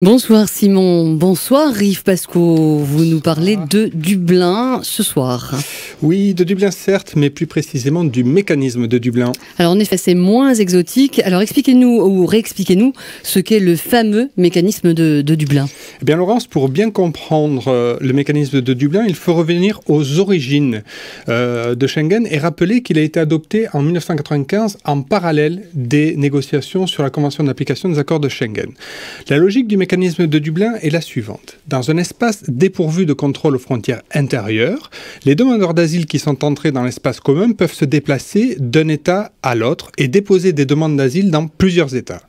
Bonsoir Simon, bonsoir Yves Pasco, vous nous parlez de Dublin ce soir. Oui, de Dublin certes, mais plus précisément du mécanisme de Dublin. Alors en effet c'est moins exotique, alors expliquez-nous ou réexpliquez-nous ce qu'est le fameux mécanisme de Dublin. Eh bien Laurence, pour bien comprendre le mécanisme de Dublin, il faut revenir aux origines de Schengen et rappeler qu'il a été adopté en 1995 en parallèle des négociations sur la Convention d'application des accords de Schengen. La logique du mécanisme de Dublin est la suivante. Dans un espace dépourvu de contrôle aux frontières intérieures, les demandeurs d'asile qui sont entrés dans l'espace commun peuvent se déplacer d'un État à l'autre et déposer des demandes d'asile dans plusieurs États.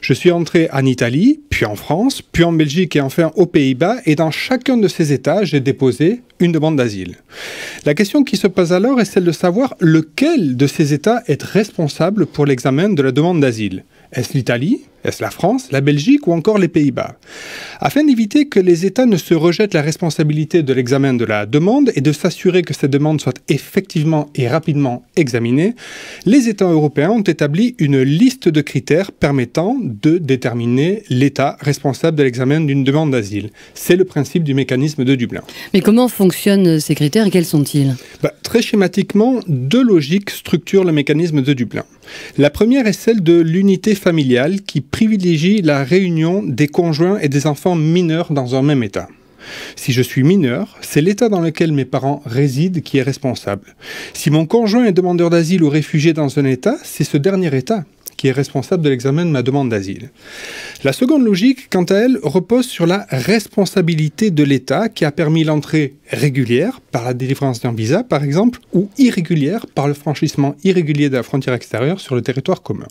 Je suis entré en Italie, puis en France, puis en Belgique et enfin aux Pays-Bas, et dans chacun de ces États, j'ai déposé une demande d'asile. La question qui se pose alors est celle de savoir lequel de ces États est responsable pour l'examen de la demande d'asile. Est-ce l'Italie ? Est-ce la France, la Belgique ou encore les Pays-Bas? Afin d'éviter que les États ne se rejettent la responsabilité de l'examen de la demande et de s'assurer que cette demande soit effectivement et rapidement examinée, les États européens ont établi une liste de critères permettant de déterminer l'État responsable de l'examen d'une demande d'asile. C'est le principe du mécanisme de Dublin. Mais comment fonctionnent ces critères et quels sont-ils? Très schématiquement, deux logiques structurent le mécanisme de Dublin. La première est celle de l'unité familiale qui privilégie la réunion des conjoints et des enfants mineurs dans un même État. Si je suis mineur, c'est l'État dans lequel mes parents résident qui est responsable. Si mon conjoint est demandeur d'asile ou réfugié dans un État, c'est ce dernier État qui est responsable de l'examen de ma demande d'asile. La seconde logique, quant à elle, repose sur la responsabilité de l'État qui a permis l'entrée régulière par la délivrance d'un visa, par exemple, ou irrégulière par le franchissement irrégulier de la frontière extérieure sur le territoire commun.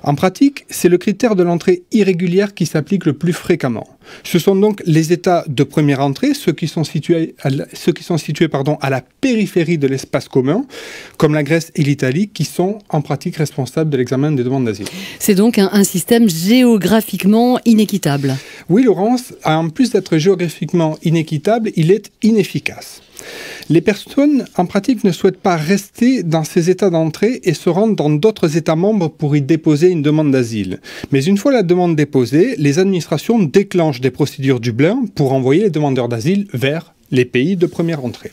En pratique, c'est le critère de l'entrée irrégulière qui s'applique le plus fréquemment. Ce sont donc les États de première entrée, ceux qui sont situés à la périphérie de l'espace commun, comme la Grèce et l'Italie, qui sont en pratique responsables de l'examen des demandes d'asile. C'est donc un système géographiquement inéquitable. Oui, Laurence, en plus d'être géographiquement inéquitable, il est inefficace. Les personnes, en pratique, ne souhaitent pas rester dans ces états d'entrée et se rendent dans d'autres États membres pour y déposer une demande d'asile. Mais une fois la demande déposée, les administrations déclenchent des procédures Dublin pour envoyer les demandeurs d'asile vers les pays de première entrée.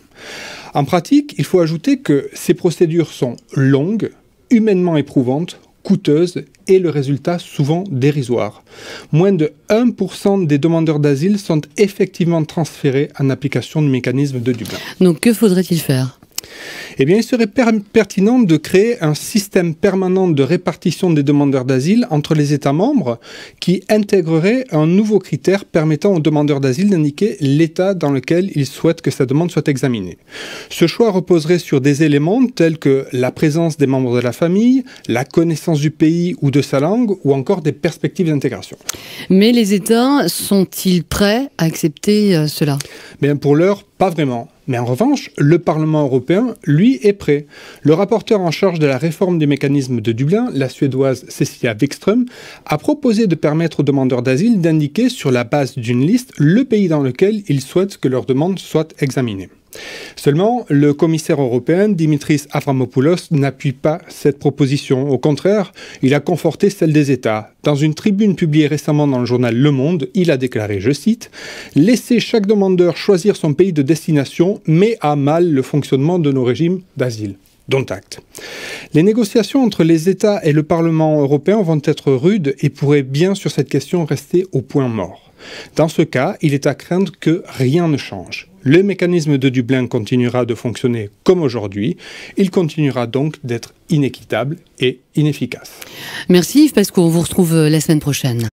En pratique, il faut ajouter que ces procédures sont longues, humainement éprouvantes, coûteuses et le résultat souvent dérisoire. Moins de 1% des demandeurs d'asile sont effectivement transférés en application du mécanisme de Dublin. Donc que faudrait-il faire ? Eh bien, il serait pertinent de créer un système permanent de répartition des demandeurs d'asile entre les États membres qui intégrerait un nouveau critère permettant aux demandeurs d'asile d'indiquer l'État dans lequel ils souhaitent que sa demande soit examinée. Ce choix reposerait sur des éléments tels que la présence des membres de la famille, la connaissance du pays ou de sa langue, ou encore des perspectives d'intégration. Mais les États sont-ils prêts à accepter cela ? Bien, pour l'heure, pas vraiment. Mais en revanche, le Parlement européen, lui, est prêt. Le rapporteur en charge de la réforme du mécanisme de Dublin, la Suédoise Cecilia Wikström, a proposé de permettre aux demandeurs d'asile d'indiquer sur la base d'une liste le pays dans lequel ils souhaitent que leur demande soit examinée. Seulement, le commissaire européen Dimitris Avramopoulos n'appuie pas cette proposition. Au contraire, il a conforté celle des États. Dans une tribune publiée récemment dans le journal Le Monde, il a déclaré, je cite, « Laisser chaque demandeur choisir son pays de destination met à mal le fonctionnement de nos régimes d'asile. » Dont acte. Les négociations entre les États et le Parlement européen vont être rudes et pourraient bien sur cette question rester au point mort. Dans ce cas, il est à craindre que rien ne change. Le mécanisme de Dublin continuera de fonctionner comme aujourd'hui. Il continuera donc d'être inéquitable et inefficace. Merci Yves Pasco, on vous retrouve la semaine prochaine.